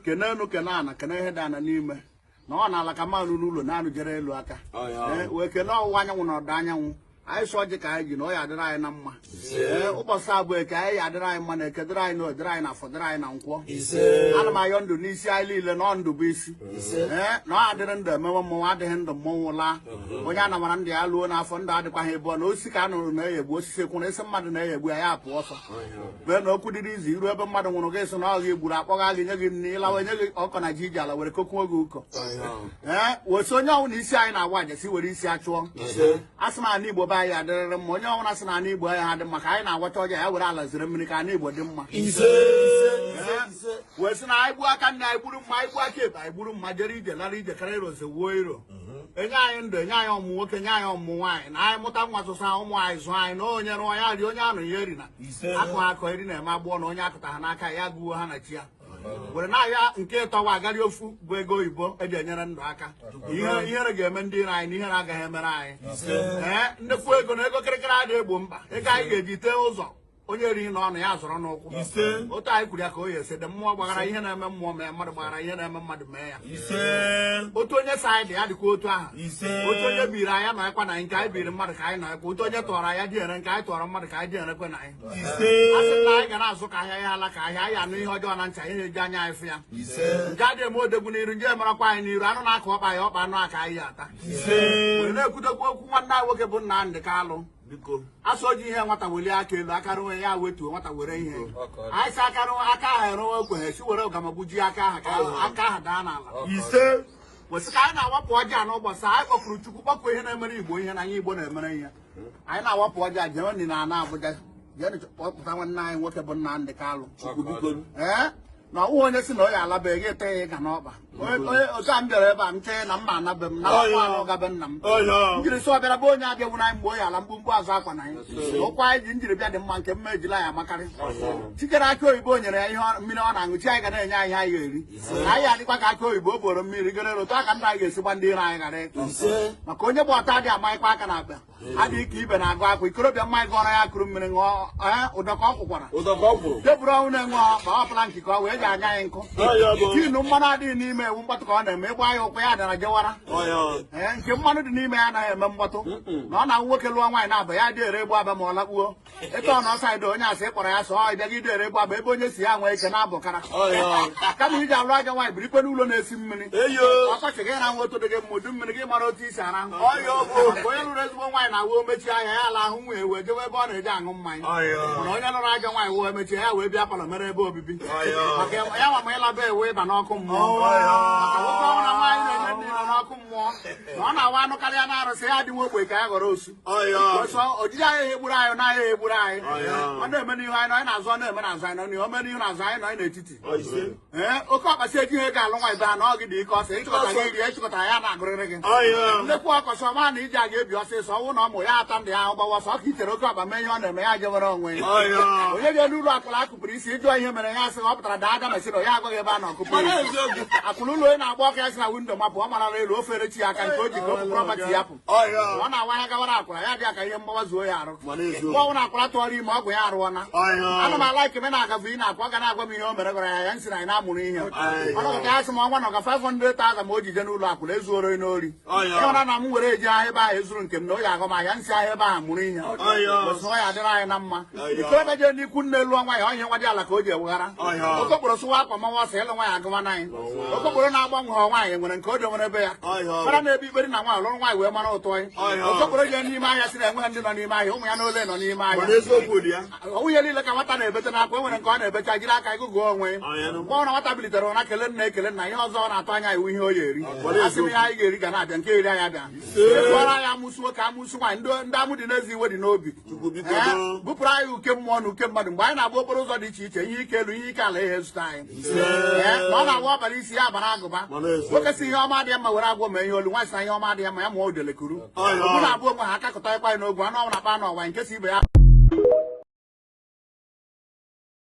kenenu kenana kene ihe dana n'ime na ọ na-ala ka mmanụ n'ụlọ na-anụ jere elu aka wee kene ọwụwa anyanwụ na ọdọ anyanwụ anyị sọ ji ka anyị ji na ọ ya adịrị anyị na mma ụbọchị abụọ ka anyị ya adịrị anyị mma na ekedịrị anyị na odịrị anyị na afọdịrị anyị na nkwọ ana m ayọ ndụ n'isi anyị niile na ọ ndụ bụ isi na ọ adịrị ndụ emewe mmọnwụ adịghị ndụ mmọnwụ laa onye a namara ndị ya luo n'afọ ndụ adịkwaghị ebe na osisi ka a nụrụ na-eyegbu osisi ekwu na isi mmadụ na-eyegbu ya ya apụ ọsọ bee na okwu dịrị izu iru ebe mmadụ nwụrụ gị sị na ọ gị gburu akpọga gị nye gị nne ịlawa nye gị ọkọ na ji iji ala were kokwuo gị ụkọ wesi onye ọnwụ na isi anyị na-agwa ajasi were isi achụọ a sị m ana Igbo be anyị adịrịrị mma onye ọbụla sị na ana Igbo anyị ha dị mma ka anyị na-agwacha ọja ya were ala ziri mmiri ka ana Igbo dị mma wee sị na anyị gbuo aka nne anyị gburu mma anyị gbuo aka ebe anyị gburu mma jere ije lara ije karịa iroze wuo iro enye anyị ndụ enye anyị ọmụmụ nwoke nye anyị ọmụmụ nwaanyị na anyị mụta nwa sụsa ụmụ anyị zụọ anyị na onye rụọ ya ri onye anụ ya eri na akụ akọ eri na-eme agbụọ na onye akụta ha n'aka ya gbuo ha na chi ya were n'ahịa nke ịtọwa agarị ofu bụ ego oyibo eji enyere ndụ aka ihere ga-eme ndị ire anyị na ihere agaghị emere anyị nnefu ego na ego kịrịkịrị adịghị egbo mkpa ego anyị ga-eji tee ụzọ onye erighị n'ọnụ ya zọrọ n'ụkwụ otu anyị kwuru ya ka o yi ese dị mmụọ gbaghara ihe na-eme mmụọ mee mmadụ gbaghara ihe na-eme mmadụ mee ya otu onye sa anyị dị ya dịkwa otu aha otu onye biri anya nọkwa na nke anyị biri mmadụ ka anyị nọkwa otu onye tọrọ anya dị ere nke anyị tọrọ mmadụ ka anyị dị erekwe na anyị a sị na anyị ga na-azụ ka ahịa ya ala ka ahịa anyị anụ ihe ọjọọ na ncha ihe eji anya anyị fụ ya nke adịghị eme odegwu n'iru nje marakwa anyị n'iru anụ na-akụ ọkpa ya ọkpa anụ aka anyị ata were na-ekwudokwu okwu nwanne anyị nwoke bụ Nnamdi Kalụ asọ ji ihe nwata welie aka elu aka rụwe ya wetuo nwata were ihe anyị si aka rụwe aka ahụ erewe okwenye si were ụgamagbuji aka ahụ ka aka ahụ daa n'ala kwesị ka anyị na-awapụ ọja n'ụbọchị anyị kpọkụrụ Chukwu kpọkụ ihe na-emere Igbo ihe na anya Igbo na-emere ihe anyị na-awapụ ọja jewe ndị na ana Abuja jee kpọpụta nwanne anyị nwoke bụ Nnamdi Kalụ na ọwụ onye si na ọ ya alabeghị ete ya ịga n'ọkpa otu a m bịara ebe a m chee na mma anabe m na anụ gabe nna m njiri sị ọ bịara bụ onye abịagwu anyị mgbe o ya ala mgbumgbu azụ akwa na anyị ụkwụ anyị ji njiri bịa dị mma nke mma ejila ya amakarị chikere aka oyibo nyere ya ihe mmiri ọ na-aṅụ chi anyị ga na-enye anyị anyị ga-eri anyị adịkwa ka aka oyibo o boro mmiri gere otu aka nna anyị ga-esi gba ndị ire anyị ghara ịkụ maka onye bụ ọta adịghị amaghịkwa aka na akpa adịghị ka ibe na-agụ akwa ikorobịa mmanya gụọrọ ya kụrụ mmiri ṅụọ ụdọka ọ kwụkwara tebụrụ ọnwụ na-enwe ma ọ pụla nkike ọ wee ji anya anyị nkụ tinu mmanụ adịghị n'ime ewu mkpọtụ ka ọ na-eme ịgba ya ụkwụ ya dara jewara nke mmanụ dị n'ime ya anaghị eme mkpọtụ na ọ na nwoke lụọ nwaanyị na-aba ya dị ere egbu aba ma ọ lakpuo etu ọ na ọsaịdị onye asị kpọrọ ya sọ ọ bịaga ide ere egbu aba ebe onye si ya nwee ike na-abụkara kama iji alụ aja nwaanyị biri ikpe n'ụlọ na-esi mmiri ọkọchị gị na nwa otu dị gị mma udu mmiri gị mara otu isi ara onye lụrụ ezigbo nwaanyị na-awụ omechi ahịa ya ala ahụ nwunye wee jewe ebe ọ na-eji aṅụ mmanya mana onye lụrụ aja nwaanyị wee mechie ya wee bịa palọ mere ebe obibi maka ya nwa ma ịlaba ewe ịba n'ọkụ mmụọ maka nwoke ọhụrụ nwaanyị na-enye ndị nọ n'ọkụ mmụọ na ọ na-awa anụ karịa na arụsị ya dị nwa ogbe ka ya ghọrọ osu ojiji anyị egburu anyị na ahịa egburu anyị ọ na-eme n'ihu anyị anyị na-azụ ọ na-eme n'azụ anyị n'ihu ome n'ihu n'azụ anyị nọ anyị n'etiti oke ọkpasị ejighị ego alụ nwa ibe ha na ọ gị dị ike ọsọ ịchịkọta gị iri ịchịkọta ya na-agụrịrị gị nnekwu ọkọchị ọma na iji a ga-ebi ọsịsọ ọnwụ na ọmụ ya ata ndị ahụ gbawa ọsọ ka ichere oke ọkpa mee ihe ọ na-eme ya jewere onwe onye dị elu ụlọ akụrụ akụpụrụ isi ịjụọ ihe mere ya sị ọ pụtara daa ada mesịrị ya agwaghị ebe a na ọkụpụ akụrụ ụlọ onye na-agba ọka ya si na windo mapụ ọ marala elu ofere chi aka nke o ji ka prọpati ya pụ ọ na-awa ya gawara akwara ya dị aka ihe mgbawa zuo ya arụ mgbe ọnwụ na-akwara tụọrọ ime ọgwụ ya arụọna ana m ala ikeme na-agafe ị na-akwa ga na-agwa m ihe o mere gwara ya ya nsị na anyị na-amụrụ ihe ọnọdụ ya sị m ọnwa nọga 500,000 ma o jije n'ụlọ akwụna ezuoro n'ori ịhụra na m were eji ahịa ebe ahụ ezuru nke m na o yi agụ m ahịa nsị ahịa ebe ahụ mụrụ ihe ọ ya adịrị anyị na mma ikorobịa jee n'ikwu nne elu ọnwa ya ihe nwa dị ala ka o ji eweghara okokporo sụwa akwa manwa ọsọ ịlụ nwa ya agụma anyị okokporo na-agbanwe ha nwaanyị nwere nke o dewere ebe ya mara na-ebe ikperi na nwaanyị lụrụ nwaanyị wee mara ụtọ anyị okokporo jee n'ime ahịa si na enweghị ndị nọ n'ime ahịa ụmụ ya na ole nọ n'ime ahịa nwunye niile ka nwata na-ebete n'akwa enwere nke ọ na-ebecha jiri aka ịgụgụ onwe mgbe ọ na nwata bilitere ụra kele nna ekele nna ihe ọzọ ọ na-atụ anya iwu ihe o ya eri asị m ihe anyị ga-eri ga na-abịa nke eri anyị abịa ekwara anyị amụsụ nwoke amụsụ nwaanyị ndị amụ dị n'ezi iwe dị n'obi bupụrụ anyị uke mmụọ na uke mmadụ mgbe anyị na-agba okporo ụzọ dị iche iche ihe ike elu ihe ike ala ihe zụta anyị ma ọ na-agwa ọbara isi ya bara agụba nwoke si ihe ọma dị mma were agwọ mee ihe olu nwaanyị si na ihe ọma dị mma ya mụọ udelekuru mụ na abụọ onwe ha akakọta ịkwa anyị n'ogwe anụ ọbụla kpa n'ọwa nke si ibe ya